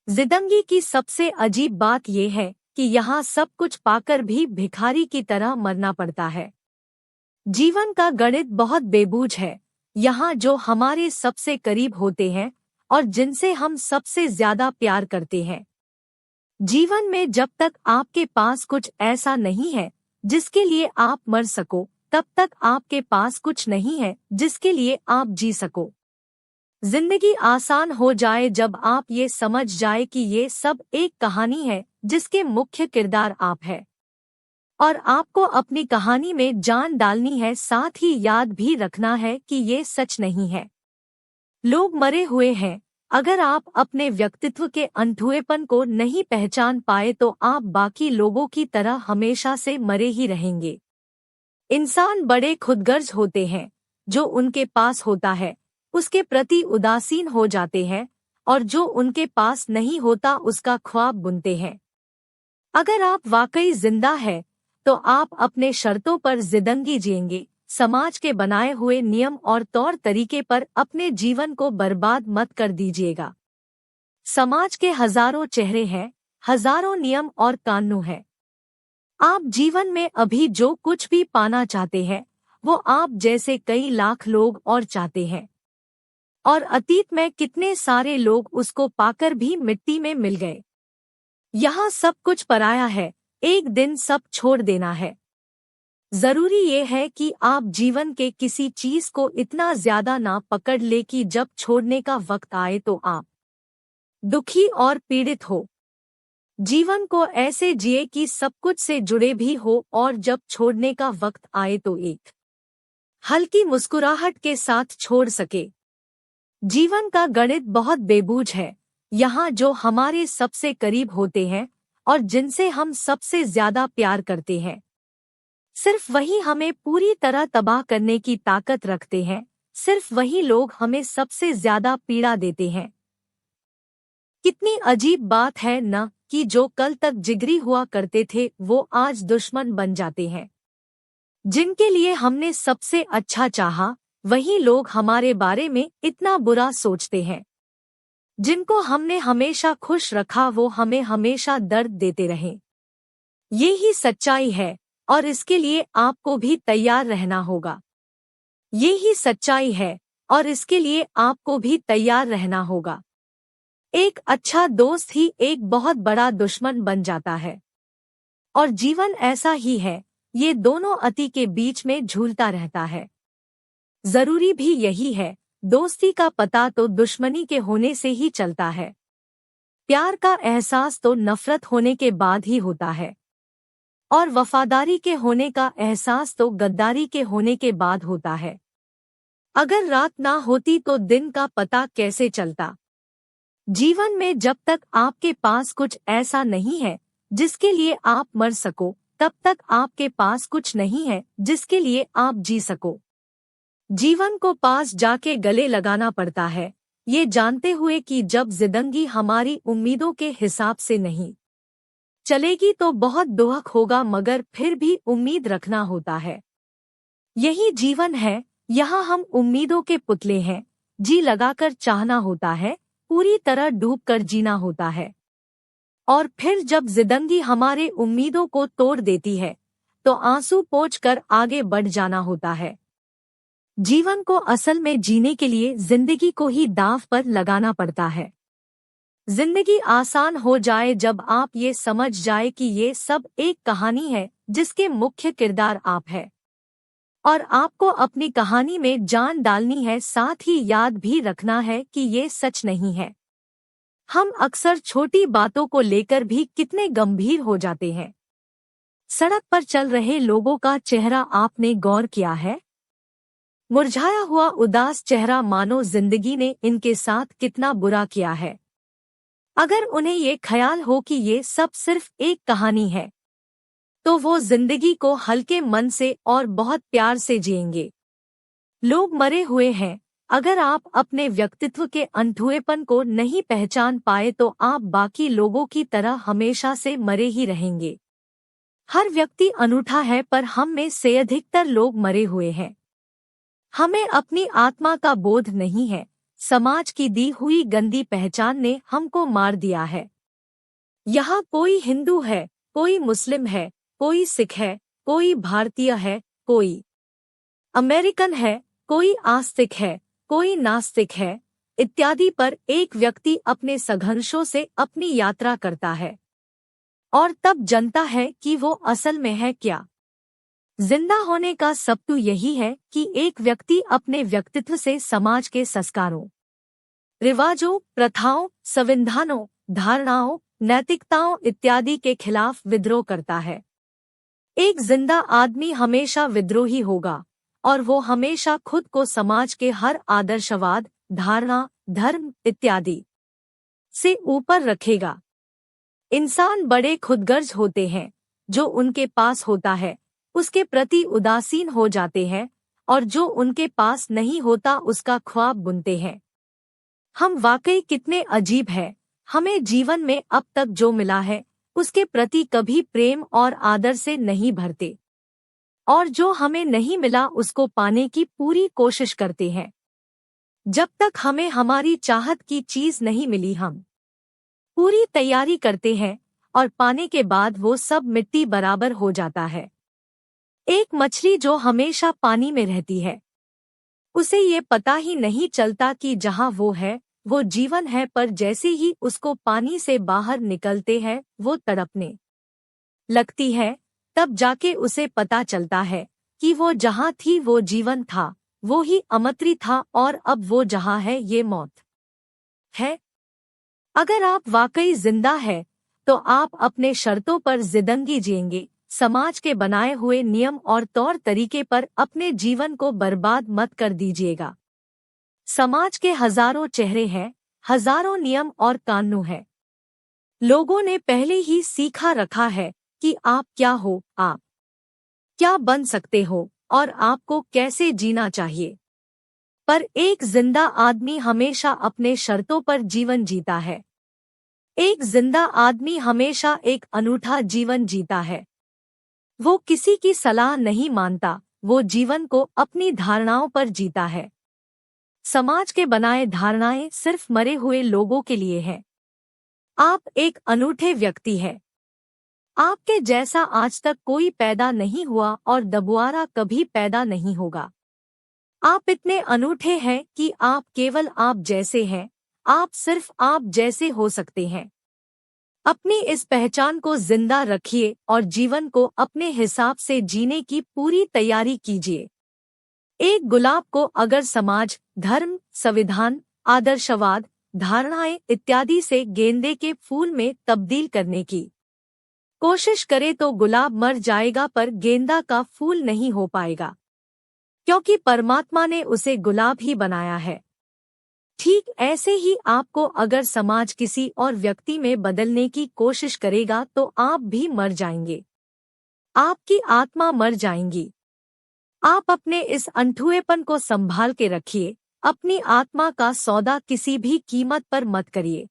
जिंदगी की सबसे अजीब बात यह है कि यहाँ सब कुछ पाकर भी भिखारी की तरह मरना पड़ता है। जीवन का गणित बहुत बेबूझ है। यहाँ जो हमारे सबसे करीब होते हैं और जिनसे हम सबसे ज्यादा प्यार करते हैं। जीवन में जब तक आपके पास कुछ ऐसा नहीं है जिसके लिए आप मर सको, तब तक आपके पास कुछ नहीं है जिसके लिए आप जी सको। जिंदगी आसान हो जाए जब आप ये समझ जाए कि ये सब एक कहानी है जिसके मुख्य किरदार आप है और आपको अपनी कहानी में जान डालनी है। साथ ही याद भी रखना है कि ये सच नहीं है। लोग मरे हुए हैं। अगर आप अपने व्यक्तित्व के अनछुएपन को नहीं पहचान पाए तो आप बाकी लोगों की तरह हमेशा से मरे ही रहेंगे। इंसान बड़े खुदगर्ज होते हैं। जो उनके पास होता है उसके प्रति उदासीन हो जाते हैं और जो उनके पास नहीं होता उसका ख्वाब बुनते हैं। अगर आप वाकई जिंदा है तो आप अपने शर्तों पर जिंदगी जिएंगे। समाज के बनाए हुए नियम और तौर तरीके पर अपने जीवन को बर्बाद मत कर दीजिएगा। समाज के हजारों चेहरे हैं, हजारों नियम और कानून हैं। आप जीवन में अभी जो कुछ भी पाना चाहते हैं वो आप जैसे कई लाख लोग और चाहते हैं, और अतीत में कितने सारे लोग उसको पाकर भी मिट्टी में मिल गए। यहाँ सब कुछ पराया है, एक दिन सब छोड़ देना है। जरूरी ये है कि आप जीवन के किसी चीज को इतना ज्यादा ना पकड़ ले कि जब छोड़ने का वक्त आए तो आप दुखी और पीड़ित हो। जीवन को ऐसे जिए कि सब कुछ से जुड़े भी हो और जब छोड़ने का वक्त आए तो एक हल्की मुस्कुराहट के साथ छोड़ सके। जीवन का गणित बहुत बेबूझ है। यहाँ जो हमारे सबसे करीब होते हैं और जिनसे हम सबसे ज्यादा प्यार करते हैं, सिर्फ वही हमें पूरी तरह तबाह करने की ताकत रखते हैं। सिर्फ वही लोग हमें सबसे ज्यादा पीड़ा देते हैं। कितनी अजीब बात है न कि जो कल तक जिगरी हुआ करते थे वो आज दुश्मन बन जाते हैं। जिनके लिए हमने सबसे अच्छा चाहा वही लोग हमारे बारे में इतना बुरा सोचते हैं। जिनको हमने हमेशा खुश रखा वो हमें हमेशा दर्द देते रहे। ये ही सच्चाई है और इसके लिए आपको भी तैयार रहना होगा। ये ही सच्चाई है और इसके लिए आपको भी तैयार रहना होगा। एक अच्छा दोस्त ही एक बहुत बड़ा दुश्मन बन जाता है और जीवन ऐसा ही है, ये दोनों अति के बीच में झूलता रहता है। जरूरी भी यही है, दोस्ती का पता तो दुश्मनी के होने से ही चलता है। प्यार का एहसास तो नफरत होने के बाद ही होता है और वफादारी के होने का एहसास तो गद्दारी के होने के बाद होता है। अगर रात ना होती तो दिन का पता कैसे चलता। जीवन में जब तक आपके पास कुछ ऐसा नहीं है जिसके लिए आप मर सको, तब तक आपके पास कुछ नहीं है जिसके लिए आप जी सको। जीवन को पास जाके गले लगाना पड़ता है, ये जानते हुए कि जब जिंदगी हमारी उम्मीदों के हिसाब से नहीं चलेगी तो बहुत दुख होगा, मगर फिर भी उम्मीद रखना होता है। यही जीवन है। यहाँ हम उम्मीदों के पुतले हैं। जी लगाकर चाहना होता है, पूरी तरह डूबकर जीना होता है। और फिर जब जिंदगी हमारे उम्मीदों को तोड़ देती है तो आंसू पोंछकर आगे बढ़ जाना होता है। जीवन को असल में जीने के लिए जिंदगी को ही दांव पर लगाना पड़ता है। जिंदगी आसान हो जाए जब आप ये समझ जाए कि ये सब एक कहानी है जिसके मुख्य किरदार आप है और आपको अपनी कहानी में जान डालनी है। साथ ही याद भी रखना है कि ये सच नहीं है। हम अक्सर छोटी बातों को लेकर भी कितने गंभीर हो जाते हैं। सड़क पर चल रहे लोगों का चेहरा आपने गौर किया है? मुरझाया हुआ उदास चेहरा, मानो जिंदगी ने इनके साथ कितना बुरा किया है। अगर उन्हें ये ख्याल हो कि ये सब सिर्फ एक कहानी है तो वो जिंदगी को हल्के मन से और बहुत प्यार से जिएंगे। लोग मरे हुए हैं। अगर आप अपने व्यक्तित्व के अनछुएपन को नहीं पहचान पाए तो आप बाकी लोगों की तरह हमेशा से मरे ही रहेंगे। हर व्यक्ति अनूठा है, पर हम में से अधिकतर लोग मरे हुए हैं। हमें अपनी आत्मा का बोध नहीं है। समाज की दी हुई गंदी पहचान ने हमको मार दिया है। यहाँ कोई हिंदू है, कोई मुस्लिम है, कोई सिख है, कोई भारतीय है, कोई अमेरिकन है, कोई आस्तिक है, कोई नास्तिक है, इत्यादि पर एक व्यक्ति अपने संघर्षों से अपनी यात्रा करता है और तब जानता है कि वो असल में है क्या। जिंदा होने का सत्य यही है कि एक व्यक्ति अपने व्यक्तित्व से समाज के संस्कारों, रिवाजों, प्रथाओं, संविधानों, धारणाओं, नैतिकताओं इत्यादि के खिलाफ विद्रोह करता है। एक जिंदा आदमी हमेशा विद्रोही होगा और वो हमेशा खुद को समाज के हर आदर्शवाद, धारणा, धर्म इत्यादि से ऊपर रखेगा। इंसान बड़े खुदगर्ज होते हैं, जो उनके पास होता है उसके प्रति उदासीन हो जाते हैं और जो उनके पास नहीं होता उसका ख्वाब बुनते हैं। हम वाकई कितने अजीब हैं, हमें जीवन में अब तक जो मिला है उसके प्रति कभी प्रेम और आदर से नहीं भरते और जो हमें नहीं मिला उसको पाने की पूरी कोशिश करते हैं। जब तक हमें हमारी चाहत की चीज नहीं मिली हम पूरी तैयारी करते हैं और पाने के बाद वो सब मिट्टी बराबर हो जाता है। एक मछली जो हमेशा पानी में रहती है, उसे ये पता ही नहीं चलता कि जहाँ वो है वो जीवन है, पर जैसे ही उसको पानी से बाहर निकलते हैं वो तड़पने लगती है, तब जाके उसे पता चलता है कि वो जहाँ थी वो जीवन था, वो ही अमृत था और अब वो जहाँ है ये मौत है। अगर आप वाकई जिंदा है तो आप अपने शर्तों पर जिंदगी जिएंगे, समाज के बनाए हुए नियम और तौर तरीके पर अपने जीवन को बर्बाद मत कर दीजिएगा। समाज के हजारों चेहरे हैं, हजारों नियम और कानून हैं। लोगों ने पहले ही सीखा रखा है कि आप क्या हो, आप क्या बन सकते हो और आपको कैसे जीना चाहिए। पर एक जिंदा आदमी हमेशा अपने शर्तों पर जीवन जीता है। एक जिंदा आदमी हमेशा एक अनूठा जीवन जीता है। वो किसी की सलाह नहीं मानता, वो जीवन को अपनी धारणाओं पर जीता है। समाज के बनाए धारणाएं सिर्फ मरे हुए लोगों के लिए हैं। आप एक अनूठे व्यक्ति हैं। आपके जैसा आज तक कोई पैदा नहीं हुआ और दोबारा कभी पैदा नहीं होगा। आप इतने अनूठे हैं कि आप केवल आप जैसे हैं, आप सिर्फ आप जैसे हो सकते हैं। अपनी इस पहचान को जिंदा रखिए और जीवन को अपने हिसाब से जीने की पूरी तैयारी कीजिए। एक गुलाब को अगर समाज, धर्म, संविधान, आदर्शवाद, धारणाएं इत्यादि से गेंदे के फूल में तब्दील करने की कोशिश करे तो गुलाब मर जाएगा, पर गेंदा का फूल नहीं हो पाएगा, क्योंकि परमात्मा ने उसे गुलाब ही बनाया है। ठीक ऐसे ही आपको अगर समाज किसी और व्यक्ति में बदलने की कोशिश करेगा तो आप भी मर जाएंगे, आपकी आत्मा मर जाएंगी। आप अपने इस अनछुएपन को संभाल के रखिए। अपनी आत्मा का सौदा किसी भी कीमत पर मत करिए।